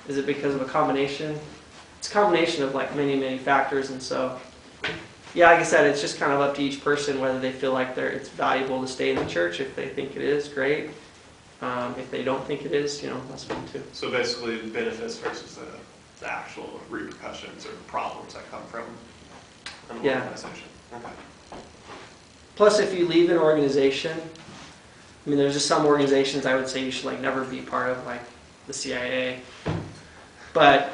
Is it because of a combination? It's a combination of like many factors, and so yeah, like I said, it's just kind of up to each person whether they feel like it's valuable to stay in the church. If they think it is, great. If they don't think it is, that's fine too. So basically, the benefits versus the actual repercussions or problems that come from an organization. Okay. Plus, if you leave an organization, I mean, there's just some organizations I would say you should like never be part of, like the CIA. But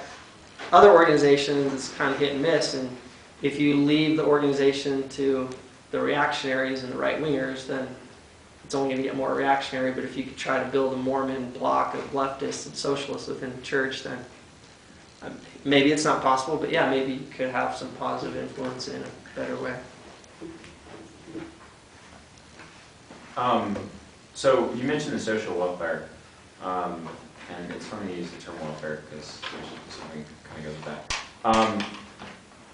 other organizations, it's kind of hit and miss. And if you leave the organization to the reactionaries and the right-wingers, then it's only going to get more reactionary. But if you could try to build a Mormon block of leftists and socialists within the church, then maybe it's not possible, but yeah, maybe you could have some positive influence in a better way. So you mentioned the social welfare, and it's funny to use the term welfare because something kind of goes with that.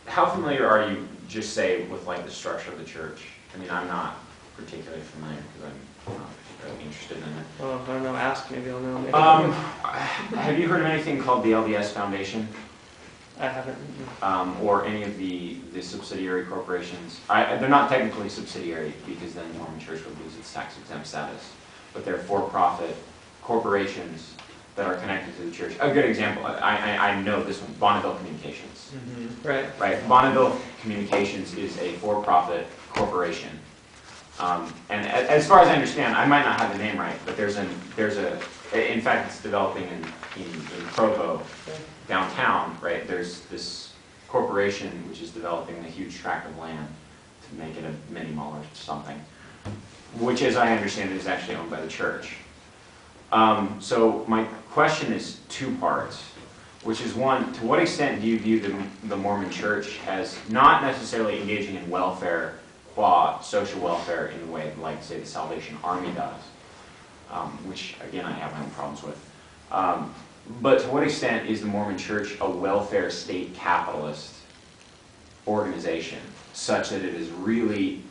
How familiar are you, just say, with like the structure of the church? I mean, I'm not particularly familiar because I'm not particularly interested in it. Well, if I don't know, ask, maybe I'll know. Maybe have you heard of anything called the LDS Foundation? I haven't. Or any of the subsidiary corporations? They're not technically subsidiary because then the Mormon Church would lose its tax-exempt status. But they're for-profit corporations that are connected to the church. A good example, I know this one, Bonneville Communications. Mm-hmm. Right. Bonneville Communications is a for-profit corporation. And as far as I understand, I might not have the name right, but in fact, it's developing in Provo, downtown, right? There's this corporation which is developing a huge tract of land to make it a mini mall or something, which, as I understand it, is actually owned by the church. So my question is two parts, which is one, to what extent do you view the Mormon Church as not necessarily engaging in welfare, qua social welfare, in the way like, say, the Salvation Army does, which, again, I have my own problems with. But to what extent is the Mormon Church a welfare state capitalist organization, such that it is really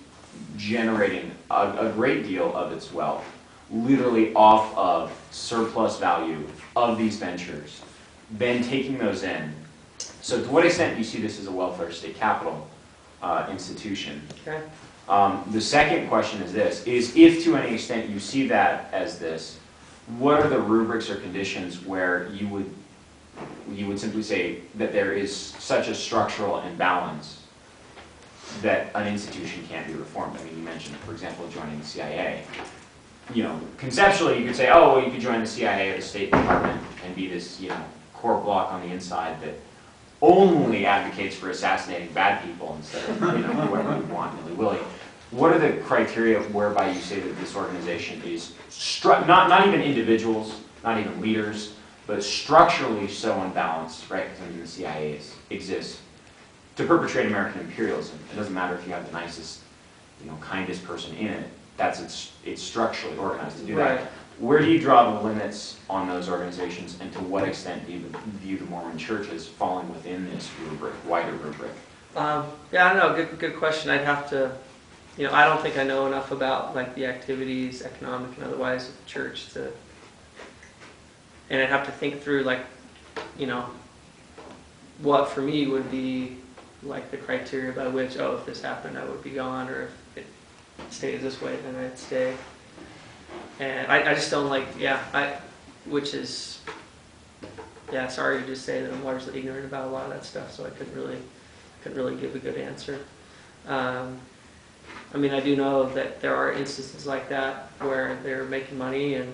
generating a great deal of its wealth, literally off of surplus value of these ventures, then taking those in? So to what extent do you see this as a welfare state capital institution? Okay. The second question is this, is if to any extent you see that as this, what are the rubrics or conditions where you would simply say that there is such a structural imbalance that an institution can't be reformed? I mean, you mentioned, for example, joining the CIA. Conceptually, you could say, oh, well, you could join the CIA or the State Department and be this, core block on the inside that only advocates for assassinating bad people instead of, whoever you want, nilly-willy. What are the criteria whereby you say that this organization is, not even individuals, not even leaders, but structurally so unbalanced, right? Because I mean, the CIA exists to perpetrate American imperialism. It doesn't matter if you have the nicest, kindest person in it. It's structurally organized to do that. Right. Where do you draw the limits on those organizations, and to what extent do you view the Mormon Church as falling within this rubric, wider rubric? Yeah, I don't know. Good question. I'd have to, I don't think I know enough about like the activities, economic and otherwise, of the church and I'd have to think through like, what for me would be like the criteria by which, if this happened, I would be gone, or if it stays this way, then I'd stay. And I just don't like, which is, sorry to just say that I'm largely ignorant about a lot of that stuff, so I couldn't really give a good answer. I mean, I do know that there are instances like that where they're making money, and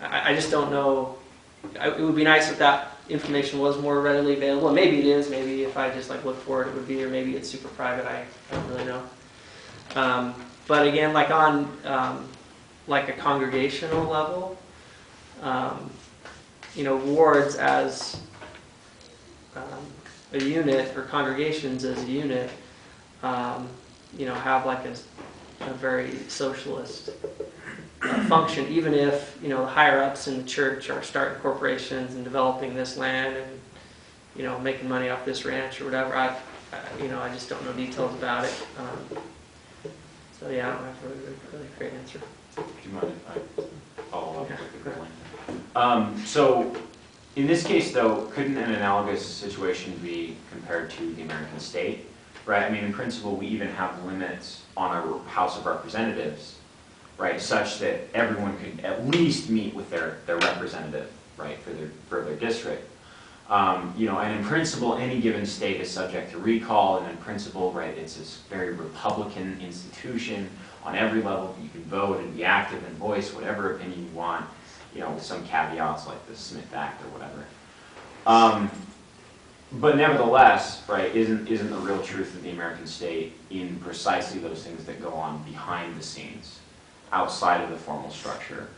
I just don't know. It would be nice if that information was more readily available, and maybe it is. Maybe if I just like look for it, it would be, or maybe it's super private. I don't really know. But again, like on like a congregational level, wards as a unit, or congregations as a unit, have like a very socialist function, even if the higher ups in the church are starting corporations and developing this land and making money off this ranch or whatever. I just don't know details about it. So yeah, I don't have a really great answer. Do you mind if I follow up with a quick one? So In this case, though, couldn't an analogous situation be compared to the American state? Right? I mean, in principle, we even have limits on our House of Representatives, right, such that everyone could at least meet with their representative, right, for their district. You know, and in principle, any given state is subject to recall, and in principle, right, it's this very Republican institution on every level. You can vote and be active and voice whatever opinion you want, you know, with some caveats like the Smith Act or whatever. But nevertheless, right, isn't the real truth of the American state in precisely those things that go on behind the scenes, outside of the formal structure,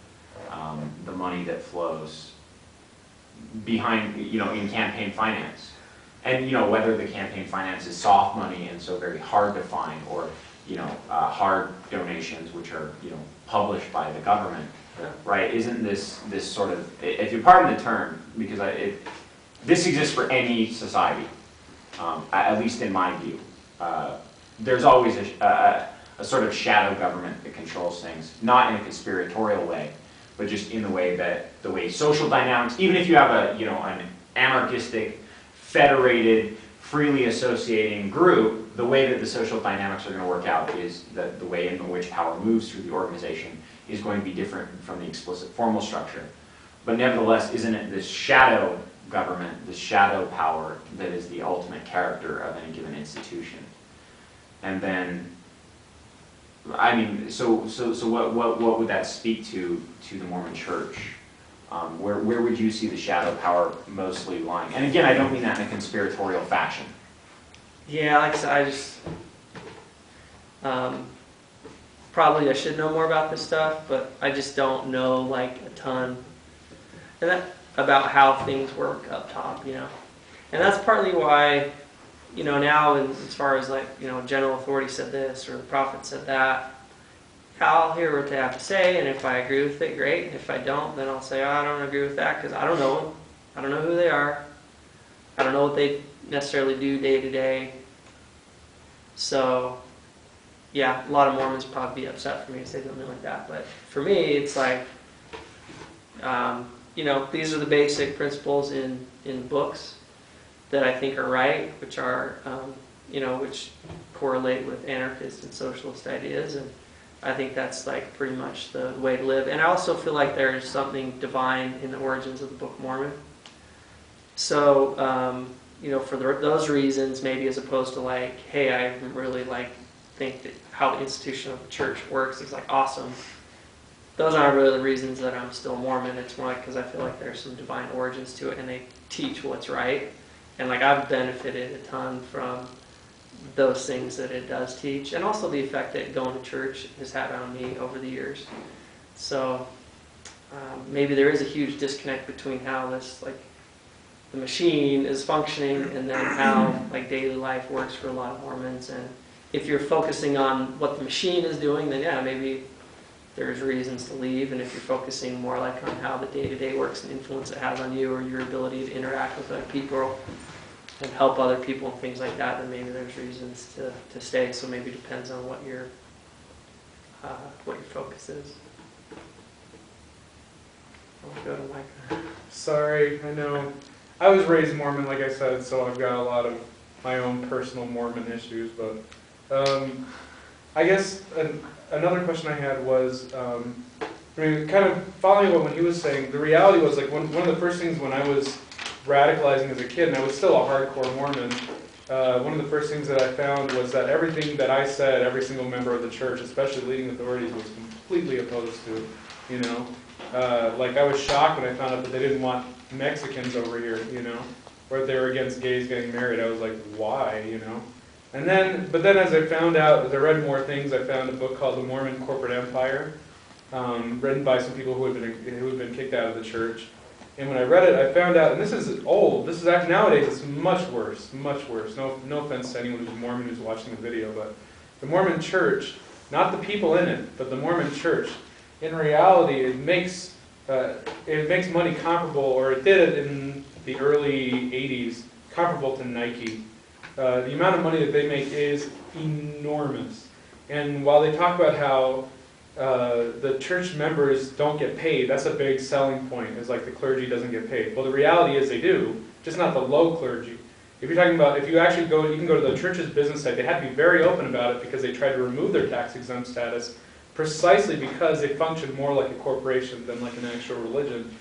the money that flows behind, you know, in campaign finance, and you know, whether the campaign finance is soft money and so very hard to find, or you know, hard donations which are, you know, published by the government, right? Isn't this sort of, if you pardon the term, because this exists for any society, at least in my view. There's always a sort of shadow government that controls things, not in a conspiratorial way, but just in the way social dynamics, even if you have an anarchistic, federated, freely associating group, the way that the social dynamics are going to work out is that the way in which power moves through the organization is going to be different from the explicit formal structure. But nevertheless, isn't it this shadow government, this shadow power, that is the ultimate character of any given institution? And then, I mean, so what would that speak to the Mormon Church? Where would you see the shadow power mostly lying? And again, I don't mean that in a conspiratorial fashion. Yeah, like I said, I just probably I should know more about this stuff, but I just don't know like a ton about how things work up top, you know. And that's partly why, you know, now as far as like, you know, general authority said this or the prophet said that, I'll hear what they have to say, and if I agree with it, great. And if I don't, then I'll say, oh, I don't agree with that because I don't know them. I don't know who they are. I don't know what they necessarily do day to day. So, yeah, a lot of Mormons would probably be upset for me to say something like that. But for me, it's like, you know, these are the basic principles in books that I think are right, which are, you know, which correlate with anarchist and socialist ideas. And I think that's like pretty much the way to live. And I also feel like there's something divine in the origins of the Book of Mormon. So, you know, for those reasons, maybe as opposed to like, hey, I really like think that how the institution of the church works is like awesome. Those aren't really the reasons that I'm still Mormon. It's more like because I feel like there's some divine origins to it, and they teach what's right. And like I've benefited a ton from those things that it does teach, and also the effect that going to church has had on me over the years. So maybe there is a huge disconnect between how this like the machine is functioning and then how like daily life works for a lot of Mormons. And if you're focusing on what the machine is doing, then yeah, maybe there's reasons to leave. And if you're focusing more like on how the day-to-day works and influence it has on you or your ability to interact with other people and help other people and things like that, then maybe there's reasons to stay. So maybe it depends on what your focus is. I'll go to Micah. Sorry, I know. I was raised Mormon, like I said, so I've got a lot of my own personal Mormon issues. But I guess another question I had was, I mean, kind of following what he was saying, the reality was like one of the first things when I was radicalizing as a kid, and I was still a hardcore Mormon, one of the first things that I found was that everything that I said, every single member of the church, especially leading authorities, was completely opposed to, you know. Like I was shocked when I found out that they didn't want Mexicans over here, you know, or they were against gays getting married. I was like, why, you know? And then, but then as I found out, as I read more things, I found a book called The Mormon Corporate Empire, written by some people who had been kicked out of the church. And when I read it, I found out, and this is old, this is actually, nowadays it's much worse, much worse. No offense to anyone who's Mormon who's watching the video, but the Mormon church, not the people in it, but the Mormon church, in reality, it makes money comparable, or it did it in the early 80s, comparable to Nike. The amount of money that they make is enormous. And while they talk about how the church members don't get paid. That's a big selling point, is like the clergy doesn't get paid. Well, the reality is they do, just not the low clergy. If you're talking about, if you actually go, you can go to the church's business site, they had to be very open about it because they tried to remove their tax exempt status precisely because they function more like a corporation than like an actual religion.